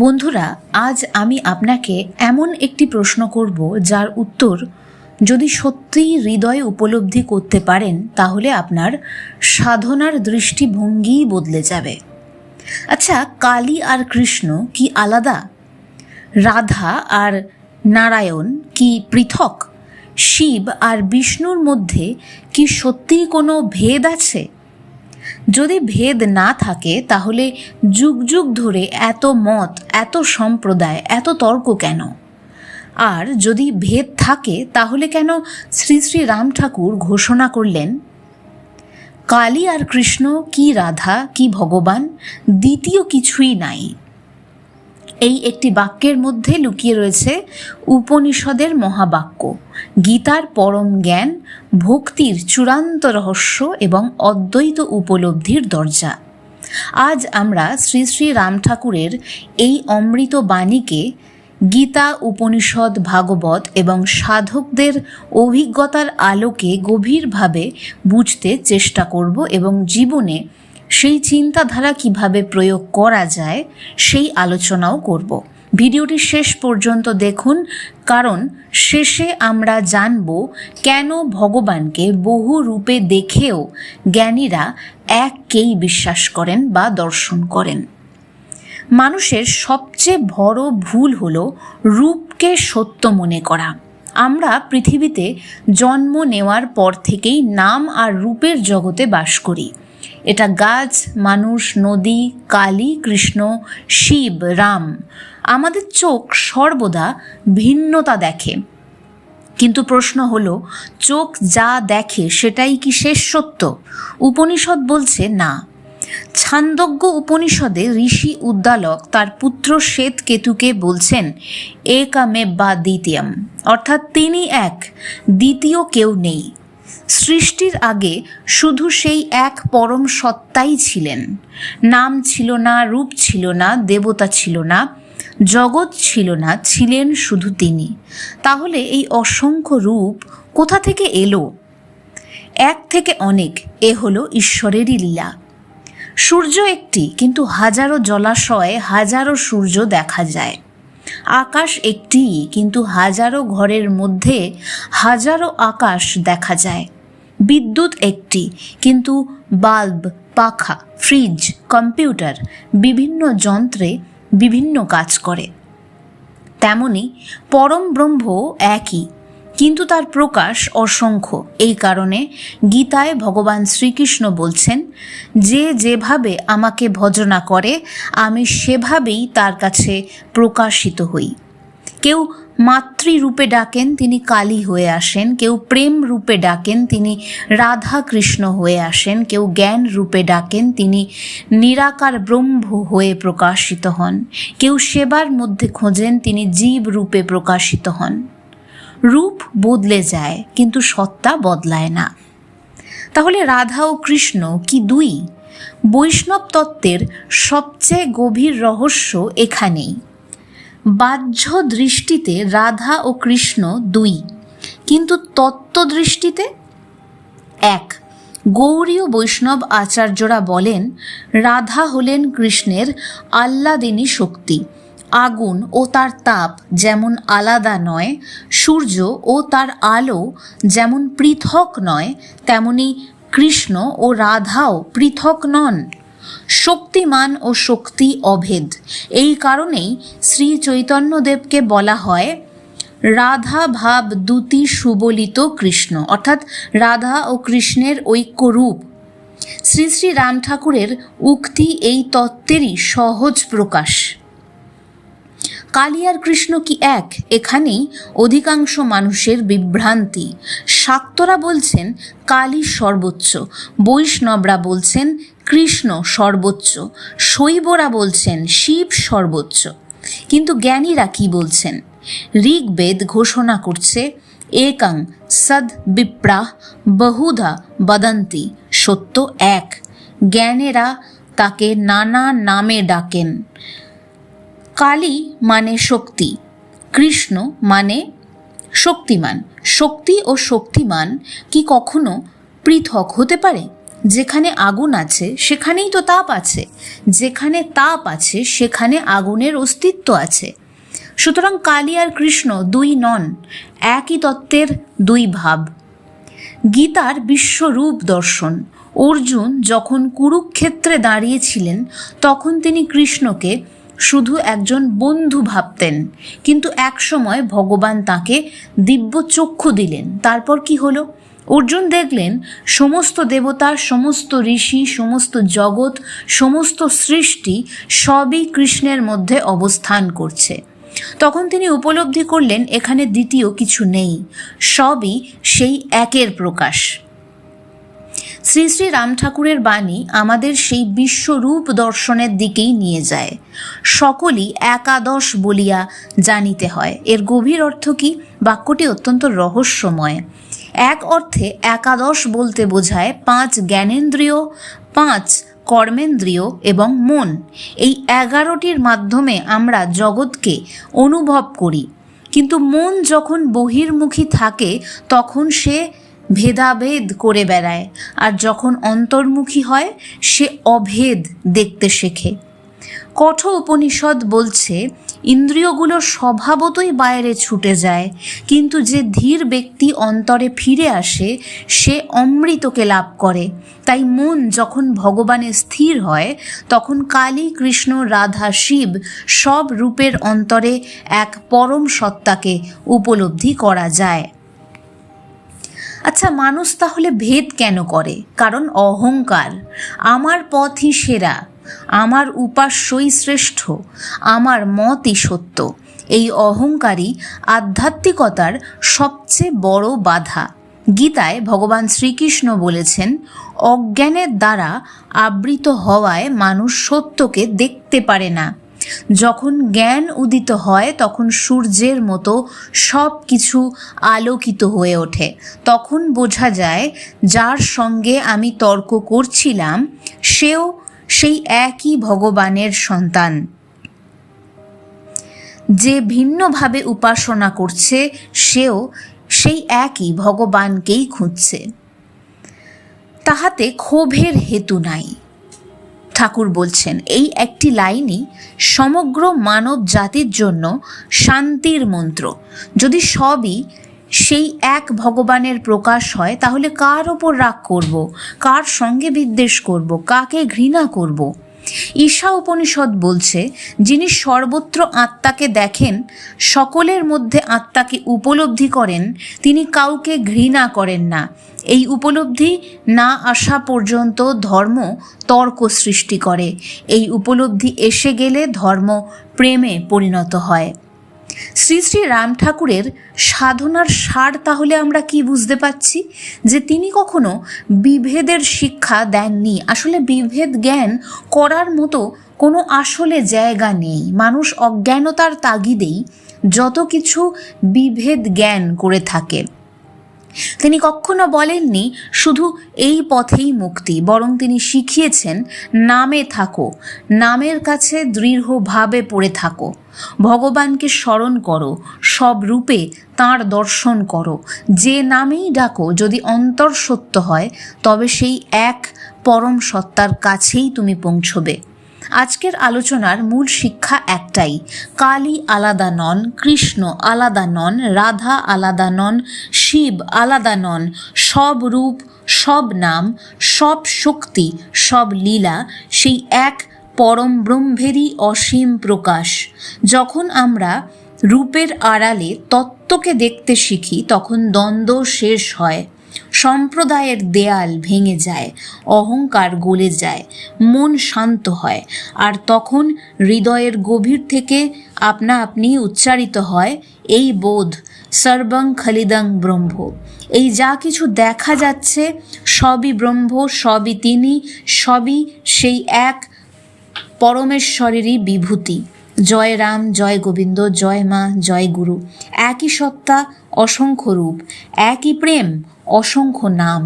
বন্ধুরা, আজ আমি আপনাকে এমন একটি প্রশ্ন করব যার উত্তর যদি সত্যিই হৃদয়ে উপলব্ধি করতে পারেন তাহলে আপনার সাধনার দৃষ্টিভঙ্গিই বদলে যাবে। আচ্ছা, কালী আর কৃষ্ণ কি আলাদা? রাধা আর নারায়ণ কি পৃথক? শিব আর বিষ্ণুর মধ্যে কি সত্যিই কোনো ভেদ আছে? যদি ভেদ না থাকে তাহলে যুগ যুগ ধরে এত মত, এত সম্প্রদায়, এত তর্ক কেন? আর যদি ভেদ থাকে তাহলে কেন শ্রী শ্রী রাম ঠাকুর ঘোষণা করলেন কালী আর কৃষ্ণ কি রাধা কি ভগবান, দ্বিতীয় কিছুই নাই? এই একটি বাক্যের মধ্যে লুকিয়ে রয়েছে উপনিষদের মহাবাক্য, গীতার পরম জ্ঞান, ভক্তির চূড়ান্ত রহস্য এবং অদ্বৈত উপলব্ধির দরজা। আজ আমরা শ্রী শ্রী রাম ঠাকুরের এই অমৃত বাণীকে গীতা, উপনিষদ, ভাগবত এবং সাধকদের অভিজ্ঞতার আলোকে গভীরভাবে বুঝতে চেষ্টা করব এবং জীবনে সেই চিন্তাধারা কিভাবে প্রয়োগ করা যায় সেই আলোচনাও করব। ভিডিওটি শেষ পর্যন্ত দেখুন, কারণ শেষে আমরা জানব কেন ভগবানকে বহু রূপে দেখেও জ্ঞানীরা এককেই বিশ্বাস করেন বা দর্শন করেন। মানুষের সবচেয়ে বড় ভুল হলো রূপকে সত্য মনে করা। আমরা পৃথিবীতে জন্ম নেওয়ার পর থেকেই নাম আর রূপের জগতে বাস করি। এটা গাছ, মানুষ, নদী, কালী, কৃষ্ণ, শিব, রাম। আমাদের চোখ সর্বদা ভিন্নতা দেখে, কিন্তু প্রশ্ন হলো চোখ যা দেখে সেটাই কি শেষ সত্য? উপনিষদ বলছে না। ছান্দোগ্য উপনিষদে ঋষি উদ্দালক তার পুত্র শ্বেতকেতুকে বলছেন একামেবা দ্বিতীয়ম, অর্থাৎ তিনি এক, দ্বিতীয় কেউ নেই। সৃষ্টির আগে শুধু সেই এক পরম সত্তাই ছিলেন। নাম ছিল না, রূপ ছিল না, দেবতা ছিল না, জগৎ ছিল না, ছিলেন শুধু তিনি। তাহলে এই অসংখ্য রূপ কোথা থেকে এলো? এক থেকে অনেক, এ হলো ঈশ্বরেরই লীলা। সূর্য একটি, কিন্তু হাজারো জলাশয়ে হাজারো সূর্য দেখা যায়। আকাশ একটি, কিন্তু হাজারো ঘরের মধ্যে হাজারো আকাশ দেখা যায়। বিদ্যুৎ একটি, কিন্তু বাল্ব, পাখা, ফ্রিজ, কম্পিউটার, বিভিন্ন যন্ত্রে বিভিন্ন কাজ করে। তেমনি পরম ব্রহ্ম একই, কিন্তু তার প্রকাশ অসংখ্য। এই কারণে গীতায় ভগবান শ্রীকৃষ্ণ বলছেন, যে যেভাবে আমাকে ভজনা করে আমি সেভাবেই তার কাছে প্রকাশিত হই। কেউ মাতৃরূপে ডাকেন, তিনি কালী হয়ে আসেন। কেউ প্রেম রূপে ডাকেন, তিনি রাধা কৃষ্ণ হয়ে আসেন। কেউ জ্ঞান রূপে ডাকেন, তিনি নিরাকার ব্রহ্ম হয়ে প্রকাশিত হন। কেউ সেবার মধ্যে খোঁজেন, তিনি জীব রূপে প্রকাশিত হন। রূপ বদলে যায়, কিন্তু সত্তা বদলায় না। তাহলে রাধা ও কৃষ্ণ কি দুই? বৈষ্ণব তত্ত্বের সবচেয়ে গভীর রহস্য এখানেই। বাহ্য দৃষ্টিতে রাধা ও কৃষ্ণ দুই, কিন্তু তত্ত্ব দৃষ্টিতে এক। গৌড়ীয় বৈষ্ণব আচার্যরা বলেন রাধা হলেন কৃষ্ণের আহ্লাদিনী শক্তি। আগুন ও তার তাপ যেমন আলাদা নয়, সূর্য ও তার আলো যেমন পৃথক নয়, তেমনি কৃষ্ণ ও রাধাও পৃথক নন। শক্তিমান ও শক্তি অভেদ। এই কারণেই শ্রী চৈতন্যদেবকে বলা হয় রাধা ভাব দ্যুতি সুবলিত কৃষ্ণ, অর্থাৎ রাধা ও কৃষ্ণের ঐক্য রূপ। শ্রী শ্রী রাম ঠাকুরের উক্তি এই তত্ত্বেরই সহজ প্রকাশ। কালী আর কৃষ্ণ কি এক? এখানেই অধিকাংশ মানুষের বিভ্রান্তি। শাক্তরা বলছেন কালী সর্বোচ্চ, বৈষ্ণবরা বলছেন কৃষ্ণ সর্বোচ্চ, শৈবরা বলছেন শিব সর্বোচ্চ। কিন্তু জ্ঞানীরা কি বলছেন? ঋগ্বেদ ঘোষণা করছে একং সদ বিপ্রাহ বহুধা বদন্তি, সত্য এক। জ্ঞানীরা তাকে নানা নামে ডাকেন। কালী মানে শক্তি, কৃষ্ণ মানে শক্তিমান। শক্তি ও শক্তিমান কি কখনো পৃথক হতে পারে? যেখানে আগুন আছে সেখানেই তো তাপ আছে, যেখানে তাপ আছে সেখানে আগুনের অস্তিত্ব আছে। সুতরাং কালী আর কৃষ্ণ দুই নন, একই তত্ত্বের দুই ভাব। গীতার বিশ্বরূপ দর্শন। অর্জুন যখন কুরুক্ষেত্রে দাঁড়িয়েছিলেন তখন তিনি কৃষ্ণকে শুধু একজন বন্ধু ভাবতেন, কিন্তু একসময় ভগবান তাকে দিব্য চক্ষু দিলেন। তারপর কি হলো? অর্জুন দেখলেন সমস্ত দেবতা, সমস্ত ঋষি, সমস্ত জগৎ, সমস্ত সৃষ্টি সবই কৃষ্ণের মধ্যে অবস্থান করছে। তখন তিনি উপলব্ধি করলেন এখানে দ্বিতীয় কিছু নেই, সবই সেই একের প্রকাশ। শ্রী শ্রী রাম ঠাকুরের বাণী আমাদের সেই বিশ্বরূপ দর্শনের দিকেই নিয়ে যায়। সকলই একাদশ বলিয়া জানিতে হয়। এর গভীর অর্থ কি? বাক্যটি অত্যন্ত রহস্যময়। এক অর্থে একাদশ বলতে বোঝায় 5 জ্ঞানেন্দ্রিয়, 5 কর্মেন্দ্রিয় এবং মন। এই 11টির মাধ্যমে আমরা জগৎকে অনুভব করি, কিন্তু মন যখন বহির্মুখী থাকে তখন সে ভেদাভেদ করে বেড়ায়, আর যখন অন্তর্মুখী হয় সে অভেদ দেখতে শেখে। কঠ উপনিষদ বলছে ইন্দ্রিয়গুলো স্বভাবতই বাইরে ছুটে যায়, কিন্তু যে ধীর ব্যক্তি অন্তরে ফিরে আসে সে অমৃতকে লাভ করে। তাই মন যখন ভগবানে স্থির হয় তখন কালী, কৃষ্ণ, রাধা, শিব সব রূপের অন্তরে এক পরম সত্তাকে উপলব্ধি করা যায়। আচ্ছা, মানুষ তাহলে ভেদ কেন করে? কারণ অহংকার। আমার পথই সেরা, আমার উপাস্যই শ্রেষ্ঠ, আমার মতই সত্য। এই অহংকারই আধ্যাত্মিকতার সবচেয়ে বড় বাধা। গীতায় ভগবান শ্রীকৃষ্ণ বলেছেন, অজ্ঞানের দ্বারা আবৃত হওয়ায় মানুষ সত্যকে দেখতে পারে না। যখন জ্ঞান উদিত হয় তখন সূর্যের মতো সব কিছু আলোকিত হয়ে ওঠে। তখন বোঝা যায় যার সঙ্গে আমি তর্ক করছিলাম সেও সেই একই ভগবানের সন্তান। যে ভিন্নভাবে উপাসনা করছে সেও সেই একই ভগবানকেই খুঁজছে। তাহাতে ক্ষোভের হেতু নাই। ঠাকুর বলছেন এই একটি লাইনই সমগ্র মানব জাতির জন্য শান্তির মন্ত্র। যদি সবই সেই এক ভগবানের প্রকাশ হয় তাহলে কার ওপর রাগ করব, কার সঙ্গে বিদ্বেষ করব, কাকে ঘৃণা করব? ঈশা উপনিষদ বলছে যিনি সর্বত্র আত্মাকে দেখেন, সকলের মধ্যে আত্মাকে উপলব্ধি করেন, তিনি কাউকে ঘৃণা করেন না। এই উপলব্ধি না আসা পর্যন্ত ধর্ম তর্ক সৃষ্টি করে। এই উপলব্ধি এসে গেলে ধর্ম প্রেমে পরিণত হয়। শ্রী শ্রী রাম ঠাকুরের সাধনার সার তাহলে আমরা কি বুঝতে পাচ্ছি? যে তিনি কখনো বিভেদের শিক্ষা দেননি। আসলে বিভেদ জ্ঞান করার মতো কোনো আসলে জায়গা নেই। মানুষ অজ্ঞানতার তাগিদেই যত কিছু বিভেদ জ্ঞান করে থাকে। তিনি কখনো বলেননি শুধু এই পথেই মুক্তি, বরং তিনি শিখিয়েছেন নামে থাকো, নামের কাছে দৃঢ়ভাবে পড়ে থাকো, ভগবানকে স্মরণ করো, সব রূপে তাঁর দর্শন করো। যে নামেই ডাকো যদি অন্তর সত্য হয় তবে সেই এক পরম সত্তার কাছেই তুমি পৌঁছবে। আজকের আলোচনার মূল শিক্ষা একটাই, কালী আলাদা নন, কৃষ্ণ আলাদা নন, রাধা আলাদা নন, শিব আলাদা নন। সব রূপ, সব নাম, সব শক্তি, সব লীলা সেই এক পরম ব্রহ্মেরই অসীম প্রকাশ। যখন আমরা রূপের আড়ালে তত্ত্বকে দেখতে শিখি তখন দ্বন্দ্ব শেষ হয়, সম্প্রদায়ের দেয়াল ভেঙে যায়, অহংকার গলে যায়, মন শান্ত হয়, আর তখন হৃদয়ের গভীর থেকে আপনা আপনি উচ্চারিত হয় এই বোধ, সর্বং খলিদং ব্রহ্ম। এই যা কিছু দেখা যাচ্ছে সবই ব্রহ্ম, সবই তিনি, সবই সেই এক পরমেশ্বরেরই বিভূতি। জয় রাম, জয় গোবিন্দ, জয় মা, জয় গুরু। একই সত্তা, অসংখ্য রূপ, একই প্রেম, অসংখ্য নাম।